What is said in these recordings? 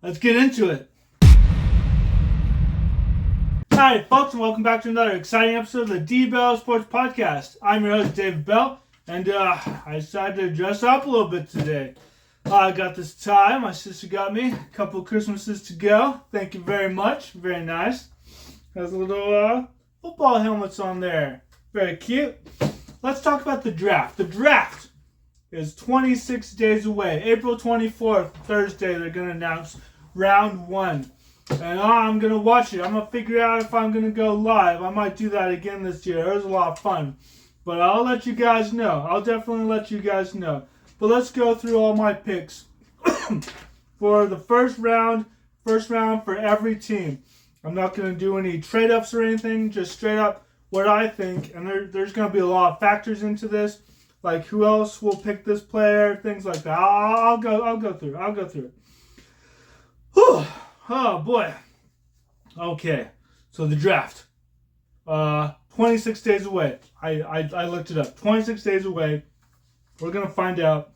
Let's get into it. Hi, folks, and welcome back to another exciting episode of the D-Bell Sports Podcast. I'm your host, David Bell, and I decided to dress up a little bit today. I got this tie. My sister got me. A couple of Christmases to go. Thank you very much. Very nice. Has little football helmets on there. Very cute. Let's talk about the draft. The draft is 26 days away. April 24th, Thursday, they're going to announce round 1. And I'm going to watch it. I'm going to figure out if I'm going to go live. I might do that again this year. It was a lot of fun. But I'll let you guys know. I'll definitely let you guys know. But let's go through all my picks for the first round for every team. I'm not going to do any trade-ups or anything, just straight up what I think. And there's going to be a lot of factors into this, like who else will pick this player, things like that. I'll go through it. Whew. Oh, boy. Okay, so the draft. 26 days away. I looked it up. 26 days away. We're going to find out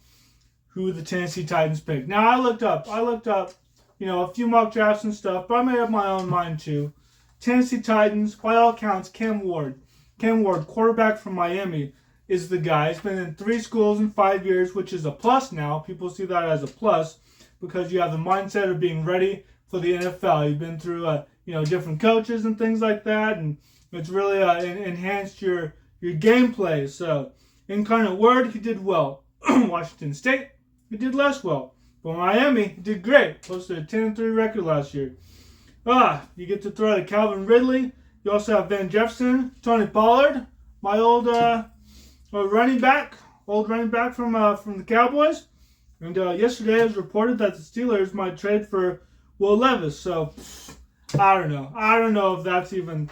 who the Tennessee Titans pick. Now, I looked up, a few mock drafts and stuff, but I made up my own mind, too. Tennessee Titans, by all accounts, Cam Ward. Cam Ward, quarterback from Miami, is the guy. He's been in 3 schools in 5 years, which is a plus now. People see that as a plus because you have the mindset of being ready for the NFL. You've been through, different coaches and things like that, and it's really enhanced your gameplay. So, Incarnate Word, he did well. Washington State, he did less well. But Miami, he did great. Posted a 10-3 record last year. You get to throw to Calvin Ridley. You also have Van Jefferson, Tony Pollard, my old running back from the Cowboys. And yesterday it was reported that the Steelers might trade for Will Levis. So, I don't know. I don't know if that's even...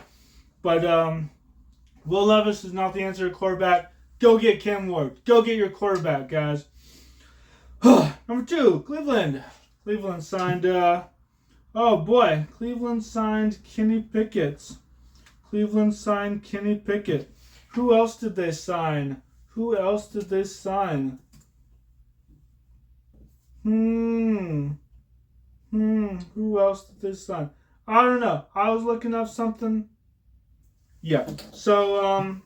But Will Levis is not the answer to quarterback. Go get Cam Ward. Go get your quarterback, guys. Number 2, Cleveland. Cleveland signed... Cleveland signed Kenny Pickett. Who else did they sign? Who else did they sign? I don't know. I was looking up something. Yeah. So,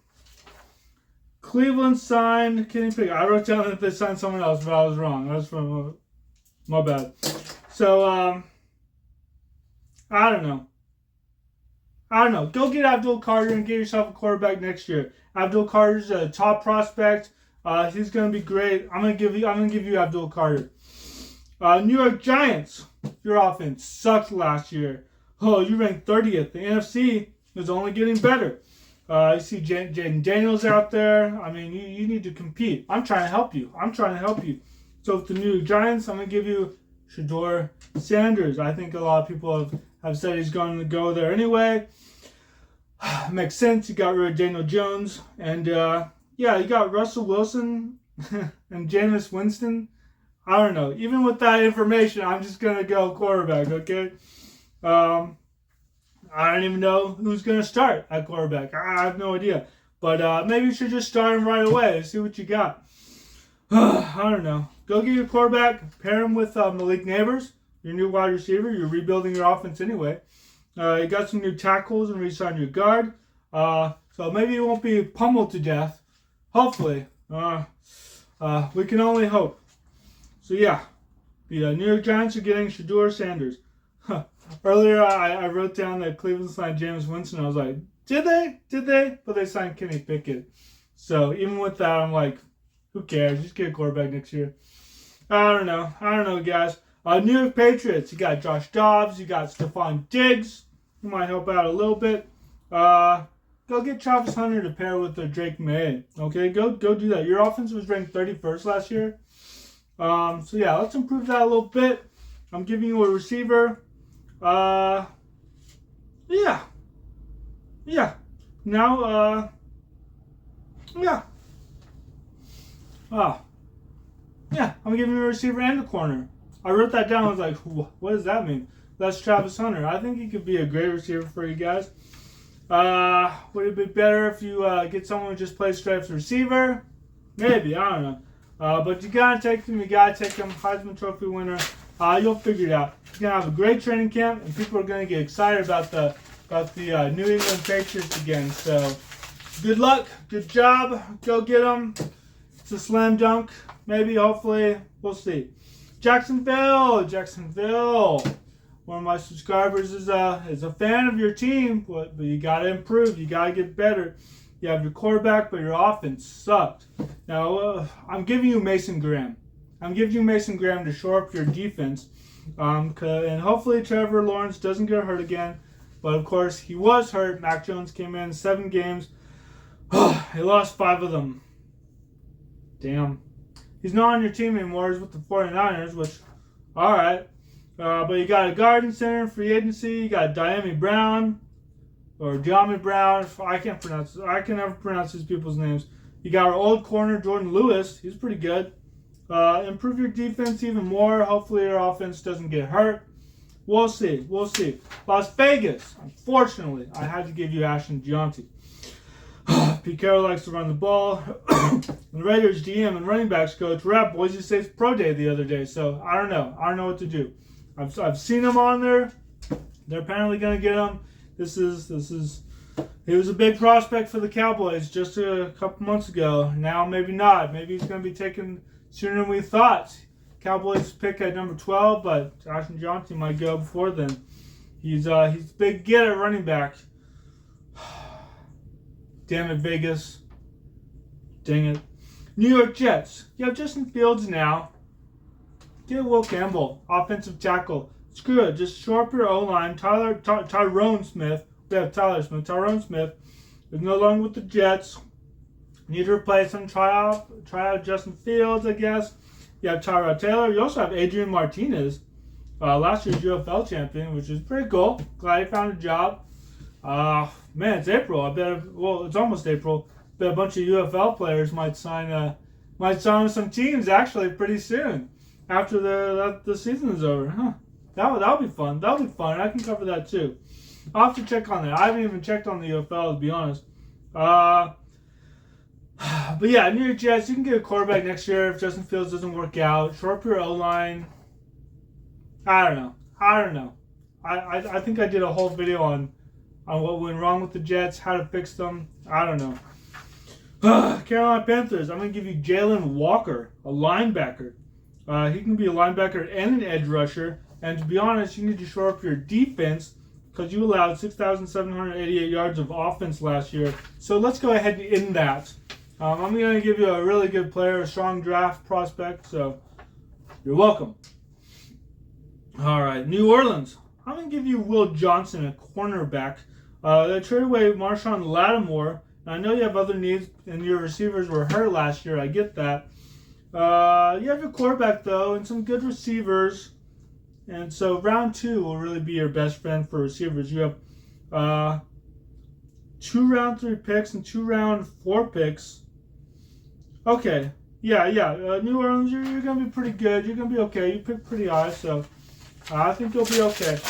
Cleveland signed Kenny Pickett. I wrote down that they signed someone else, but I was wrong. That's from my bad. So, I don't know. Go get Abdul Carter and get yourself a quarterback next year. Abdul Carter's a top prospect. He's gonna be great. I'm gonna give you Abdul Carter. New York Giants. Your offense sucked last year. Oh, you ranked 30th. The NFC is only getting better. You see Jaden Daniels out there. I mean, you need to compete. I'm trying to help you. So with the New York Giants, I'm going to give you Shedeur Sanders. I think a lot of people have said he's going to go there anyway. Makes sense. You got rid of Daniel Jones. And, you got Russell Wilson and Jameis Winston. I don't know. Even with that information, I'm just going to go quarterback, okay? I don't even know who's going to start at quarterback. I have no idea. But maybe you should just start him right away. See what you got. I don't know. Go get your quarterback. Pair him with Malik Neighbors, your new wide receiver. You're rebuilding your offense anyway. You got some new tackles and re-signed your guard. So maybe you won't be pummeled to death. Hopefully. We can only hope. So yeah. The New York Giants are getting Shedeur Sanders. Earlier, I wrote down that Cleveland signed Jameis Winston. I was like, did they? But they signed Kenny Pickett. So even with that, I'm like, who cares? Just get a quarterback next year. I don't know, guys. New York Patriots. You got Josh Dobbs. You got Stephon Diggs, who might help out a little bit. Go get Travis Hunter to pair with Drake May. Okay, go do that. Your offense was ranked 31st last year. So yeah, let's improve that a little bit. I'm giving you a receiver. Yeah. Now, yeah. Yeah, I'm giving you a receiver and a corner. I wrote that down. I was like, what does that mean? That's Travis Hunter. I think he could be a great receiver for you guys. Would it be better if you get someone who just plays straight as receiver? Maybe, I don't know. But you gotta take him. Heisman Trophy winner You'll figure it out. He's going to have a great training camp, and people are going to get excited about the New England Patriots again. So, good luck. Good job. Go get them. It's a slam dunk. Maybe, hopefully. We'll see. Jacksonville. One of my subscribers is a fan of your team, but you got to improve. You got to get better. You have your quarterback, but your offense sucked. Now, I'm giving you Mason Graham. To shore up your defense. And hopefully Trevor Lawrence doesn't get hurt again. But, of course, he was hurt. Mac Jones came in 7 games. He lost 5 of them. Damn. He's not on your team anymore. He's with the 49ers, which, all right. But you got a guard and center in free agency. You got Diami Brown. Or Jami Brown. I can never pronounce these people's names. You got our old corner, Jordan Lewis. He's pretty good. Improve your defense even more. Hopefully your offense doesn't get hurt. We'll see. Las Vegas. Unfortunately, I had to give you Ashton Gianti. Pete Carroll likes to run the ball. The Raiders GM and running backs coach were at Boise State's pro day the other day. So I don't know. I don't know what to do. I've seen him on there. They're apparently going to get him. He was a big prospect for the Cowboys just a couple months ago. Now maybe not. Maybe he's going to be taken sooner than we thought. Cowboys pick at number 12, but Ashton Johnson might go before then. He's a big get at running back. Damn it, Vegas. Dang it. New York Jets. You have Justin Fields now. Get Will Campbell, offensive tackle. Screw it. Just shore up your O-line. Tyrone Smith. We have Tyler Smith. Tyrone Smith is no longer with the Jets. Need to replace him. Try out Justin Fields, I guess. You have Tyrod Taylor. You also have Adrian Martinez, last year's UFL champion, which is pretty cool. Glad he found a job. Man, it's April. It's almost April. I bet a bunch of UFL players might sign with some teams actually pretty soon after the season is over. Huh. That'll be fun. I can cover that too. I'll have to check on that. I haven't even checked on the UFL, to be honest. But yeah, New York Jets, you can get a quarterback next year if Justin Fields doesn't work out. Shore up your O-line. I don't know. I think I did a whole video on what went wrong with the Jets, how to fix them. I don't know. Carolina Panthers, I'm going to give you Jalen Walker, a linebacker. He can be a linebacker and an edge rusher. And to be honest, you need to shore up your defense because you allowed 6,788 yards of offense last year. So let's go ahead and end that. I'm going to give you a really good player, a strong draft prospect. So you're welcome. All right, New Orleans. I'm going to give you Will Johnson, a cornerback. They traded away Marshawn Lattimore. I know you have other needs, and your receivers were hurt last year. I get that. You have your quarterback, though, and some good receivers. And so round 2 will really be your best friend for receivers. You have 2 round 3 picks and 2 round 4 picks. Okay. Yeah. New Orleans, you're going to be pretty good. You're going to be okay. You picked pretty high, so I think you'll be okay.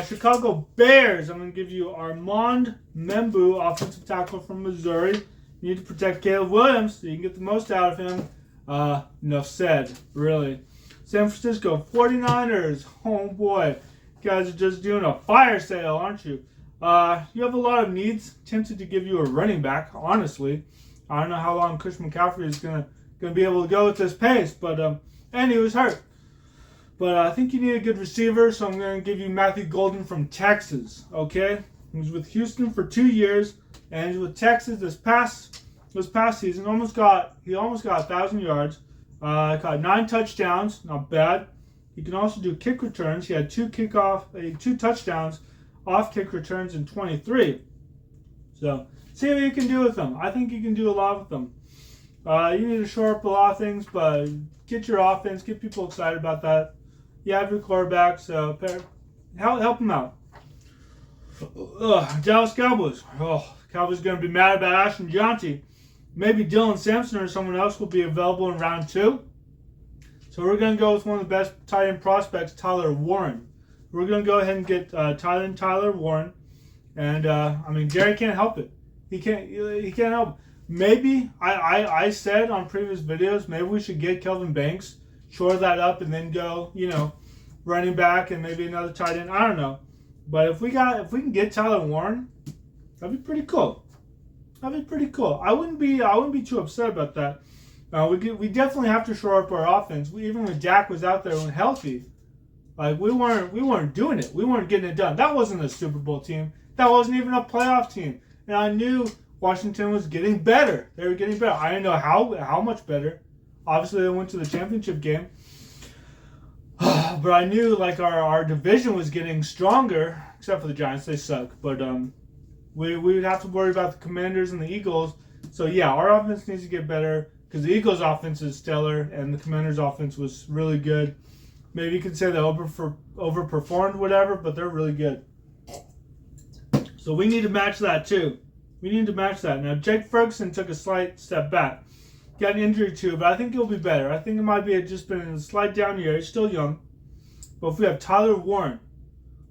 Chicago Bears, I'm going to give you Armand Membu, offensive tackle from Missouri. You need to protect Caleb Williams so you can get the most out of him. Enough said, really. San Francisco 49ers, oh boy. You guys are just doing a fire sale, aren't you? You have a lot of needs. Tempted to give you a running back, honestly. I don't know how long Christian McCaffrey is gonna be able to go with this pace, but and he was hurt. But I think you need a good receiver, so I'm going to give you Matthew Golden from Texas. Okay, he was with Houston for 2 years, and he's with Texas this past season. He almost got 1,000 yards. Caught 9 touchdowns, not bad. He can also do kick returns. He had 2 touchdowns off kick returns in 23. So see what you can do with them. I think you can do a lot with them. You need to shore up a lot of things, but get your offense, get people excited about that. You have your quarterback, so help them out. Dallas Cowboys. Cowboys are going to be mad about Ashton Gianti. Maybe Dylan Sampson or someone else will be available in round 2. So we're going to go with one of the best tight end prospects, Tyler Warren. We're going to go ahead and get Tyler Warren. And, Jerry can't help it. He can't help it. Maybe, I said on previous videos, maybe we should get Kelvin Banks, shore that up, and then go, running back and maybe another tight end. I don't know. But if we can get Tyler Warren, that'd be pretty cool. That'd be pretty cool. I wouldn't be too upset about that. We definitely have to shore up our offense. Even when Dak was out there and healthy, like we weren't doing it. We weren't getting it done. That wasn't a Super Bowl team. That wasn't even a playoff team. And I knew Washington was getting better. They were getting better. I didn't know how much better. Obviously, they went to the championship game. But I knew like our division was getting stronger, except for the Giants. They suck. But we would have to worry about the Commanders and the Eagles. So yeah, our offense needs to get better because the Eagles' offense is stellar and the Commanders' offense was really good. Maybe you could say they overperformed, whatever, but they're really good. So we need to match that too. We need to match that. Now, Jake Ferguson took a slight step back. Got an injury too, but I think he'll be better. I think it might be just been a slight down year. He's still young. But if we have Tyler Warren,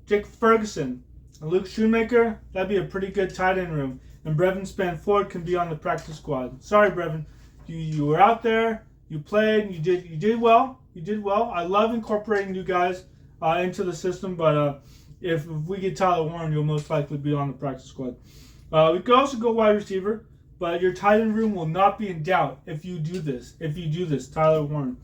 Jake Ferguson, and Luke Shoemaker, that'd be a pretty good tight end room. And Brevin Spanford can be on the practice squad. Sorry, Brevin. You were out there. You played. You did well. You did well. I love incorporating you guys into the system, but if we get Tyler Warren, you'll most likely be on the practice squad. We could also go wide receiver, but your tight end room will not be in doubt if you do this. If you do this, Tyler Warren.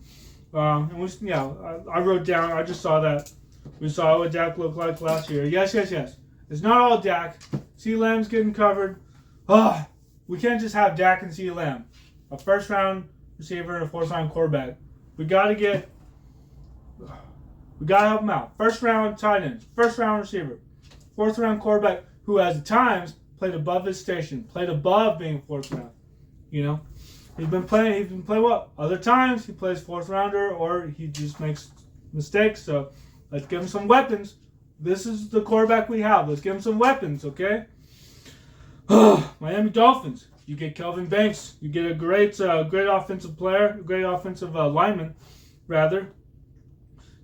I wrote down. I just saw that. We saw what Dak looked like last year. Yes. It's not all Dak. CeeDee Lamb's getting covered. We can't just have Dak and CeeDee Lamb. A first-round receiver and a fourth-round quarterback. We gotta help him out. First-round tight end, first-round receiver, fourth-round quarterback who, at times, played above his station, played above being fourth round. You know, he's been playing well. Other times he plays fourth rounder or he just makes mistakes. So let's give him some weapons. This is the quarterback we have. Let's give him some weapons, okay? Miami Dolphins. You get Kelvin Banks. You get a great offensive player, a great offensive lineman, rather.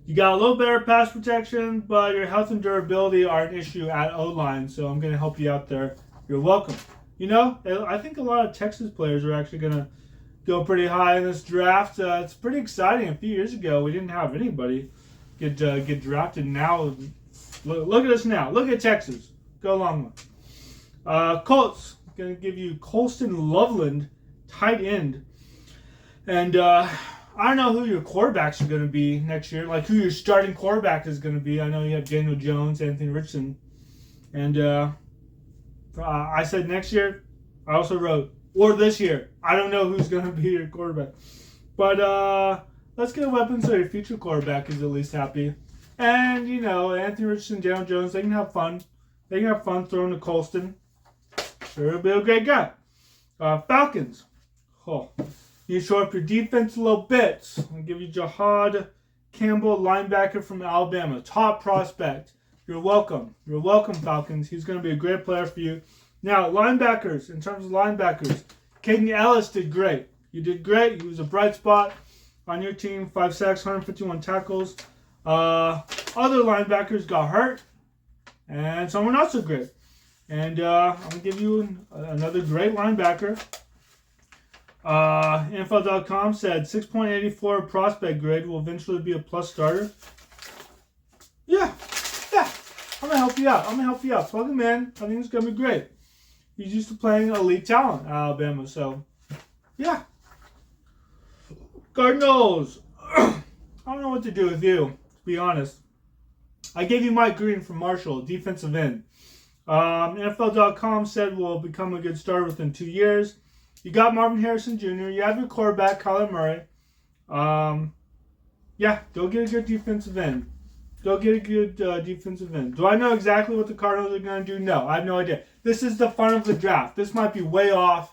You got a little better pass protection, but your health and durability are an issue at O-line, so I'm going to help you out there. You're welcome. You know, I think a lot of Texas players are actually going to go pretty high in this draft. It's pretty exciting. A few years ago, we didn't have anybody get drafted. Now, look at us now. Look at Texas. Go long one. Colts. Going to give you Colston Loveland, tight end. And I don't know who your quarterbacks are going to be next year, like who your starting quarterback is going to be. I know you have Daniel Jones, Anthony Richardson. And I said next year. I also wrote, or this year. I don't know who's going to be your quarterback. But let's get a weapon so your future quarterback is at least happy. And, you know, Anthony Richardson, Daniel Jones, they can have fun. They can have fun throwing to Colston. Sure, he'll be a great guy. Falcons. You shore up your defense a little bit. I'll give you Jahad Campbell, linebacker from Alabama. Top prospect. You're welcome. You're welcome, Falcons. He's going to be a great player for you. Now, linebackers. In terms of linebackers, Caden Ellis did great. You did great. He was a bright spot on your team. 5 sacks, 151 tackles. Other linebackers got hurt. And some were not so great. And I'm going to give you another great linebacker. NFL.com said 6.84 prospect grade will eventually be a plus starter. Yeah. I'm going to help you out. Plug him in. I think it's going to be great. He's used to playing elite talent at Alabama. So, yeah. Cardinals. I don't know what to do with you, to be honest. I gave you Mike Green from Marshall, defensive end. NFL.com said will become a good starter within 2 years. You got Marvin Harrison Jr. You have your quarterback, Kyler Murray. Go get a good defensive end. Defensive end. Do I know exactly what the Cardinals are going to do? No, I have no idea. This is the fun of the draft. This might be way off.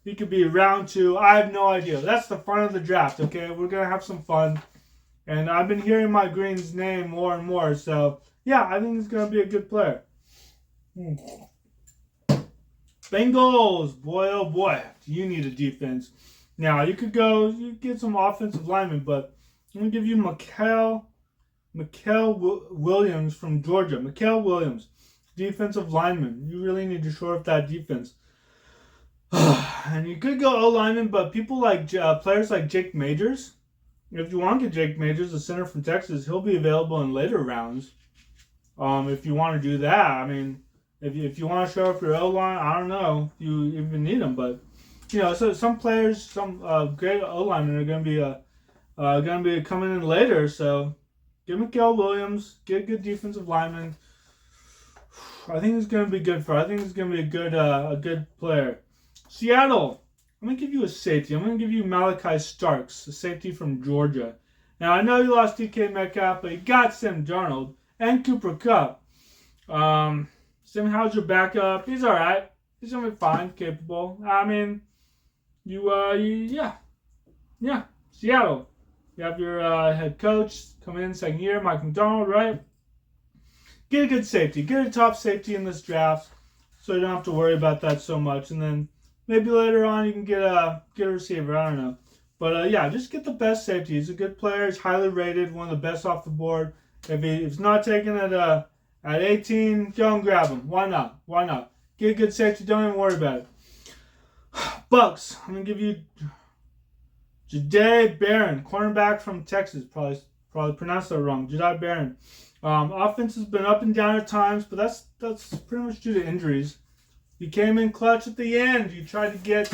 He could be round 2. I have no idea. That's the fun of the draft, okay? We're going to have some fun. And I've been hearing Mike Green's name more and more. So, yeah, I think he's going to be a good player. Bengals, boy oh boy, do you need a defense. Now you get some offensive linemen, but I'm gonna give you Mikael Williams from Georgia. Mikael Williams, defensive lineman. You really need to shore up that defense. And you could go O lineman, but people like players like Jake Majors, if you want to get Jake Majors, the center from Texas, he'll be available in later rounds. If you want to do that, I mean, if you want to show up your O-line, I don't know if you even need them, but so some players, some great O-linemen are going to be coming in later. So get Mikael Williams, get a good defensive lineman. I think it's going to be good I think it's going to be a good player. Seattle, I'm going to give you a safety. I'm going to give you Malachi Starks, a safety from Georgia. Now, I know you lost DK Metcalf, but you got Sam Darnold and Cooper Kupp. Sam Howell's your backup. He's all right. He's going to be fine, capable. I mean, yeah. Seattle. You have your head coach come in second year, Mike McDonald, right? Get a good safety. Get a top safety in this draft so you don't have to worry about that so much. And then maybe later on you can get a receiver. I don't know. But, just get the best safety. He's a good player. He's highly rated, one of the best off the board. If he's not taken at 18, go and grab him. Why not? Get a good safety. Don't even worry about it. Bucks. I'm going to give you Jahdae Barron, cornerback from Texas. Probably pronounced that wrong. Jahdae Barron. Offense has been up and down at times, but that's pretty much due to injuries. You came in clutch at the end. You tried to get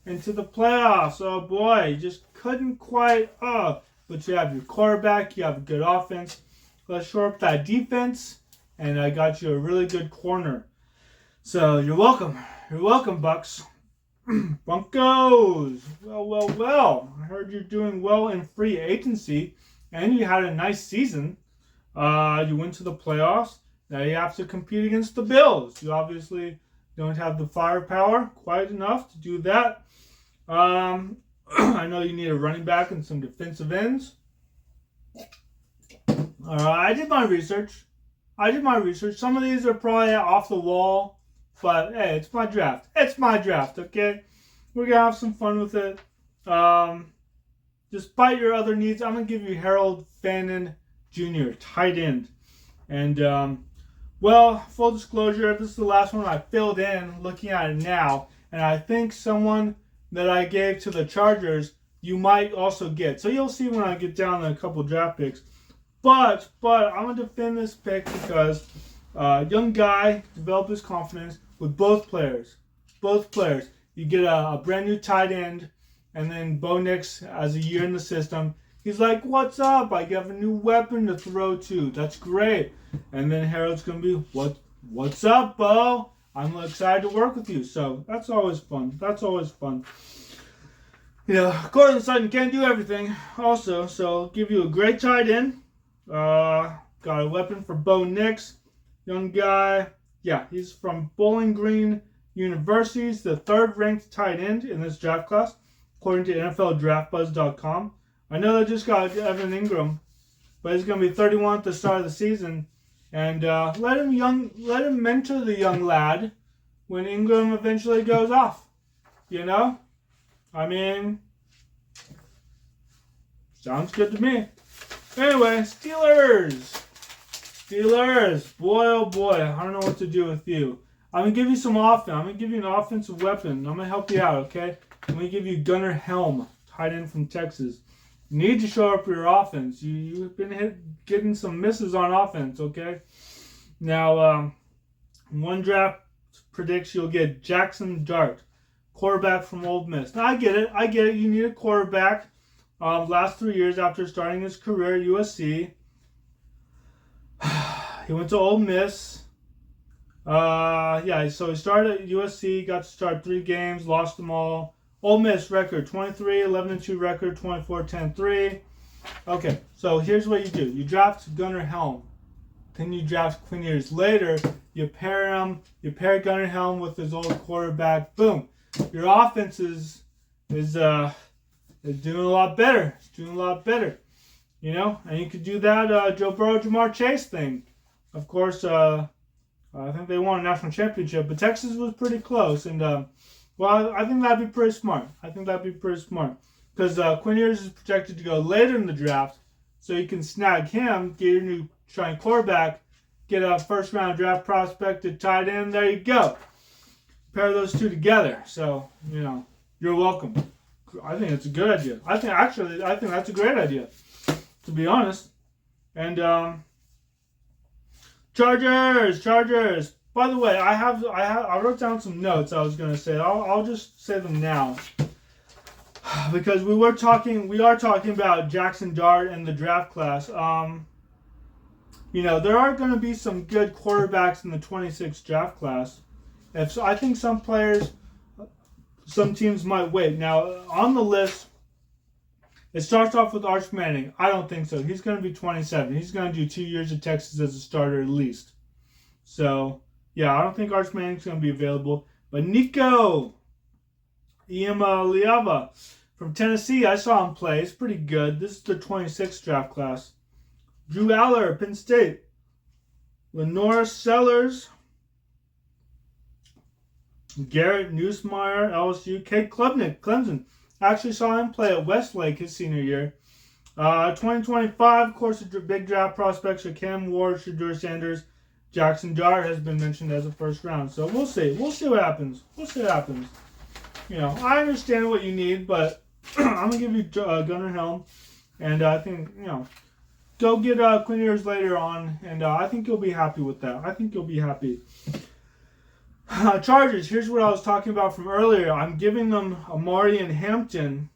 into the playoffs. Oh boy, you just couldn't quite. But you have your quarterback. You have a good offense. Let's shore up that defense, and I got you a really good corner. So you're welcome. You're welcome, Bucks. Broncos. Well. I heard you're doing well in free agency, and you had a nice season. You went to the playoffs. Now you have to compete against the Bills. You obviously don't have the firepower quite enough to do that. I know you need a running back and some defensive ends. I did my research. Some of these are probably off the wall, but hey, it's my draft. Okay? We're going to have some fun with it. Despite your other needs, I'm going to give you Harold Fannin Jr., tight end. And, full disclosure, this is the last one I filled in looking at it now. And I think someone that I gave to the Chargers, you might also get. So you'll see when I get down to a couple draft picks. But I'm going to defend this pick because young guy developed his confidence with both players. You get a brand new tight end, and then Bo Nix has a year in the system. He's like, what's up? I have a new weapon to throw to. That's great. And then Harold's going to be, what's up, Bo? I'm excited to work with you. So that's always fun. Cortland Sutton can't do everything also. So I'll give you a great tight end. Got a weapon for Bo Nix. Young guy. Yeah, he's from Bowling Green University. He's the third-ranked tight end in this draft class, according to NFLDraftBuzz.com. I know they just got Evan Ingram, but he's going to be 31 at the start of the season. And let him mentor the young lad when Ingram eventually goes off. I mean, sounds good to me. Anyway, Steelers. Boy, oh boy, I don't know what to do with you. I'm going to give you some offense. I'm going to give you an offensive weapon. I'm going to help you out, okay? I'm going to give you Gunnar Helm, tight end from Texas. You need to show up your offense. You've been getting some misses on offense, okay? Now, one draft predicts you'll get Jackson Dart, quarterback from Ole Miss. Now, I get it. You need a quarterback. Last 3 years after starting his career at USC, he went to Ole Miss. So he started at USC, got to start 3 games, lost them all. Ole Miss record, 23-11-2 record, 24-10-3. Okay, so here's what you do. You draft Gunnar Helm. Then you draft Quinn Ewers. Later, you pair Gunnar Helm with his old quarterback. Boom. Your offense is doing a lot better. And you could do that Joe Burrow, Jamar Chase thing. Of course, I think they won a national championship, but Texas was pretty close. And, I think that'd be pretty smart. Because Quinn Ewers is projected to go later in the draft, so you can snag him, get your new trying quarterback, get a first-round draft prospect at tight end. There you go. Pair those two together. So, you're welcome. it's a good idea. I think that's a great idea, to be honest. And Chargers. By the way, I wrote down some notes I was gonna say. I'll just say them now. Because we are talking about Jackson Dart and the draft class. There are going to be some good quarterbacks in the 26 draft class. I think some teams might wait. Now, on the list, it starts off with Arch Manning. I don't think so. He's going to be 27. He's going to do 2 years at Texas as a starter at least. So, yeah, I don't think Arch Manning's going to be available. But Nico Iamaleava from Tennessee, I saw him play. He's pretty good. This is the 26th draft class. Drew Aller, Penn State. Lenora Sellers. Garrett Nussmeier, LSU. Kate Klubnik, Clemson. I actually saw him play at Westlake his senior year. 2025, of course, the big draft prospects are Cam Ward, Shedeur Sanders. Jackson Dart has been mentioned as a first round. So we'll see. We'll see what happens. I understand what you need, but I'm going to give you Gunnar Helm. And I think, go get Quinn Ewers later on. And I think you'll be happy with that. I think you'll be happy. Chargers, here's what I was talking about from earlier. I'm giving them Amari and Hampton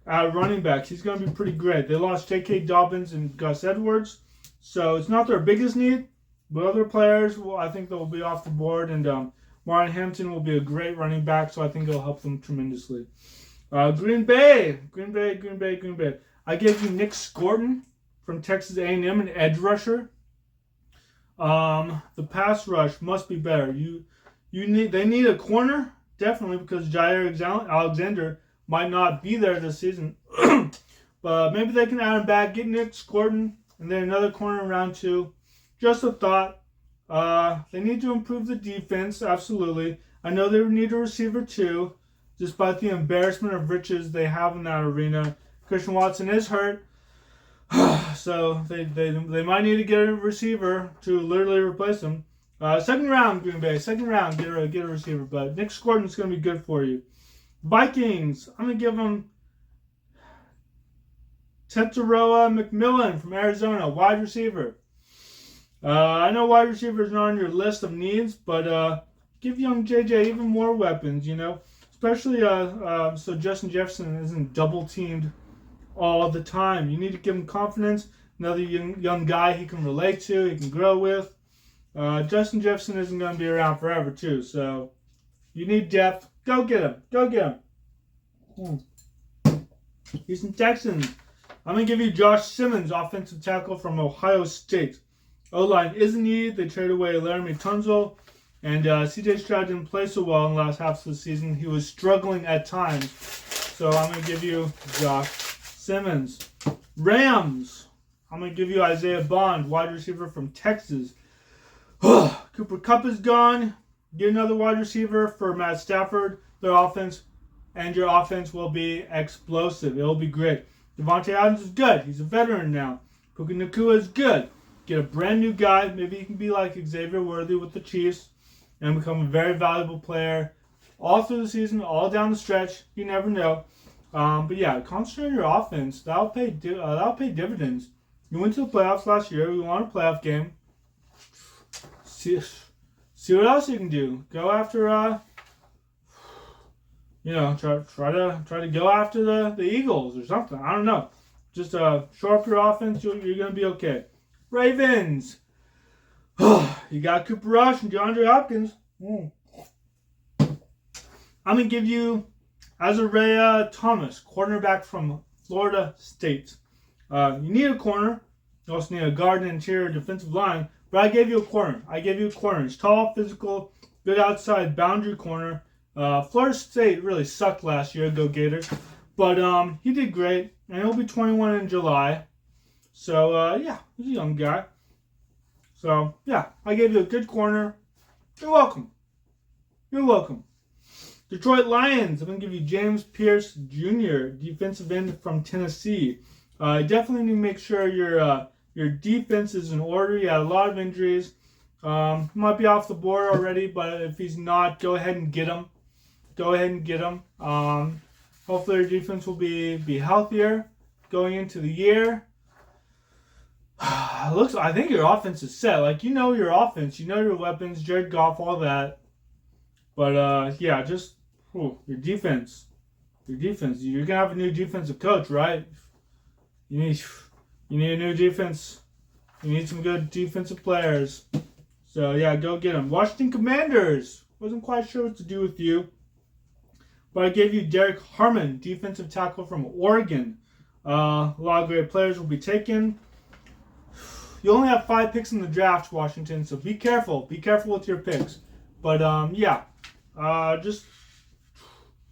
at running backs. He's going to be pretty great. They lost J.K. Dobbins and Gus Edwards. So it's not their biggest need. But other players, I think they'll be off the board. And Marlon Hampton will be a great running back, so I think it'll help them tremendously. Green Bay. I gave you Nick Scorton from Texas A&M, an edge rusher. The pass rush must be better. They need a corner, definitely, because Jair Alexander might not be there this season. But maybe they can add him back, get Nick Scorton, and then another corner in round 2. Just a thought. They need to improve the defense, absolutely. I know they need a receiver too, despite the embarrassment of riches they have in that arena. Christian Watson is hurt, so they might need to get a receiver to literally replace him. Second round, Green Bay. Second round, get a receiver. But Nick Scorton's going to be good for you. Vikings. I'm going to give them Tetairoa McMillan from Arizona, wide receiver. I know wide receivers are on your list of needs, but give young JJ even more weapons, especially so Justin Jefferson isn't double teamed all the time. You need to give him confidence, another young guy he can relate to, he can grow with. Justin Jefferson isn't going to be around forever too, so you need depth. Go get him. Houston Texans. I'm going to give you Josh Simmons, offensive tackle from Ohio State. O-line is a need. They traded away Laramie Tunzel. And C.J. Stroud didn't play so well in the last half of the season. He was struggling at times. So I'm going to give you Josh Simmons. Rams. I'm going to give you Isaiah Bond, wide receiver from Texas. Cooper Kupp is gone. Get another wide receiver for Matt Stafford. Their offense. And your offense will be explosive. It will be great. Devontae Adams is good. He's a veteran now. Puka Nacua is good. Get a brand new guy. Maybe he can be like Xavier Worthy with the Chiefs and become a very valuable player all through the season, all down the stretch. You never know. But yeah, concentrate on your offense. That'll pay dividends. You went to the playoffs last year. You won a playoff game. See what else you can do. Go after try to go after the Eagles or something. I don't know. Just shore up your offense. You're gonna be okay. Ravens. You got Cooper Rush and DeAndre Hopkins. I'm going to give you Azariah Thomas, cornerback from Florida State. You need a corner. You also need a guard and interior defensive line. But I gave you a corner. He's tall, physical, good outside boundary corner. Florida State really sucked last year. Go Gators. But he did great. And he'll be 21 in July. So, yeah, he's a young guy. So, yeah, I gave you a good corner. You're welcome. Detroit Lions. I'm going to give you James Pierce Jr., defensive end from Tennessee. Definitely need to make sure your defense is in order. You had a lot of injuries. He might be off the board already, but if he's not, go ahead and get him. Hopefully your defense will be healthier going into the year. I think your offense is set. Like, you know your offense, you know your weapons, Jared Goff, all that. But yeah, just your defense. Your defense. You're gonna have a new defensive coach, right? You need a new defense. You need some good defensive players. So yeah, go get them. Washington Commanders. Wasn't quite sure what to do with you, but I gave you Derek Harmon, defensive tackle from Oregon. A lot of great players will be taken. You only have 5 picks in the draft, Washington, so be careful. Be careful with your picks. But yeah, just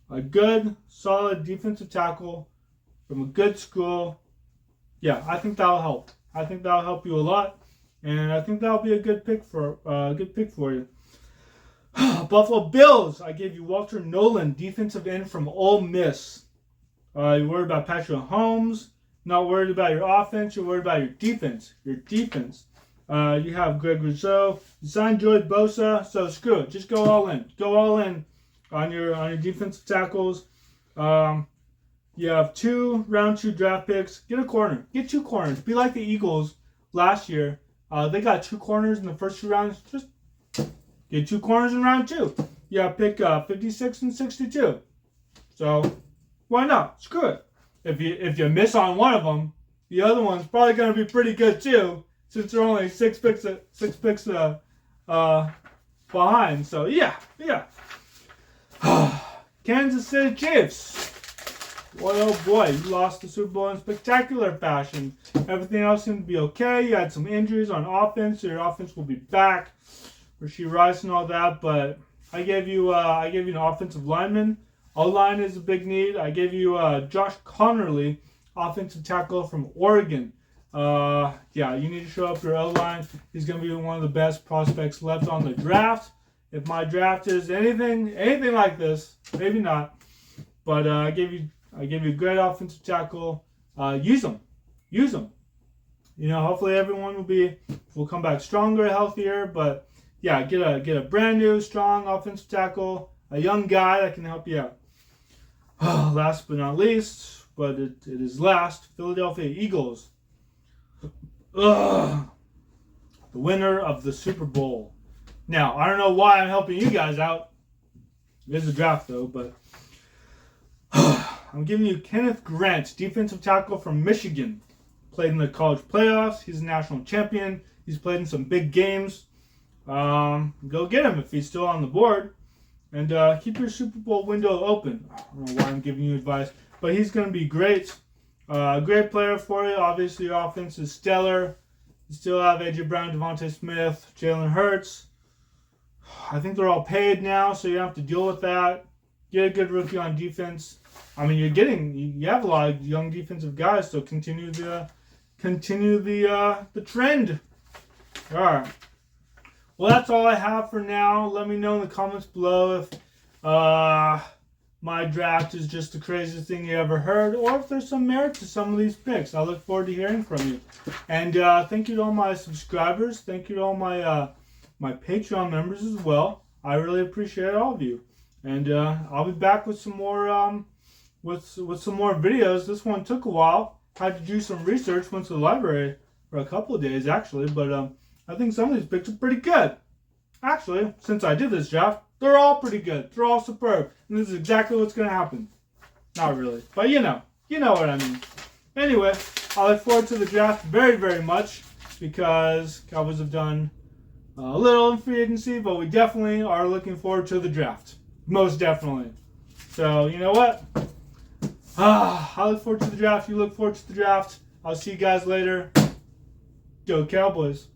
a good, solid defensive tackle from a good school. Yeah, I think that'll help. I think that'll help you a lot, and I think that'll be a good pick for you. Buffalo Bills. I gave you Walter Nolan, defensive end from Ole Miss. You're worried about Patrick Mahomes. Not worried about your offense. You're worried about your defense. Your defense. You have Greg Rousseau. You signed Joey Bosa, so screw it. Just go all in. Go all in on your defensive tackles. You have 2 round 2 draft picks. Get a corner. Get 2 corners. Be like the Eagles last year. They got 2 corners in the first 2 rounds. Just get 2 corners in round 2. Yeah, pick 56 and 62. So why not? Screw it. If you miss on one of them, the other one's probably going to be pretty good too, since they're only 6 picks behind. So yeah. Kansas City Chiefs. Boy, oh boy, you lost the Super Bowl in spectacular fashion. Everything else seemed to be okay. You had some injuries on offense, so your offense will be back. Rasheed Rice and all that, but I gave you an offensive lineman. O-line is a big need. I gave you Josh Connerly, offensive tackle from Oregon. Yeah, you need to show up your O-line. He's going to be one of the best prospects left on the draft. If my draft is anything like this, maybe not. But I gave you a great offensive tackle. Use them. You know, hopefully everyone will come back stronger, healthier. But yeah, get a brand new, strong offensive tackle, a young guy that can help you out. Last but not least, but it is last, Philadelphia Eagles. The winner of the Super Bowl. Now, I don't know why I'm helping you guys out. It is a draft though, but I'm giving you Kenneth Grant, defensive tackle from Michigan. Played in the college playoffs. He's a national champion. He's played in some big games. Go get him if he's still on the board. And keep your Super Bowl window open. I don't know why I'm giving you advice, but he's going to be great. Great player for you. Obviously, your offense is stellar. You still have A.J. Brown, Devontae Smith, Jalen Hurts. I think they're all paid now, so you don't have to deal with that. Get a good rookie on defense. I mean, you have a lot of young defensive guys, so continue the trend. All right. Well, that's all I have for now. Let me know in the comments below if my draft is just the craziest thing you ever heard, or if there's some merit to some of these picks. I look forward to hearing from you. And thank you to all my subscribers. Thank you to all my my Patreon members as well. I really appreciate all of you. And I'll be back with some more with some more videos. This one took a while. Had to do some research. Went to the library for a couple of days actually, but I think some of these picks are pretty good. Actually, since I did this draft, they're all pretty good. They're all superb. And this is exactly what's going to happen. Not really, but you know what I mean. Anyway, I look forward to the draft very, very much because Cowboys have done a little in free agency, but we definitely are looking forward to the draft. Most definitely. So, you know what? I look forward to the draft. You look forward to the draft. I'll see you guys later. Go Cowboys.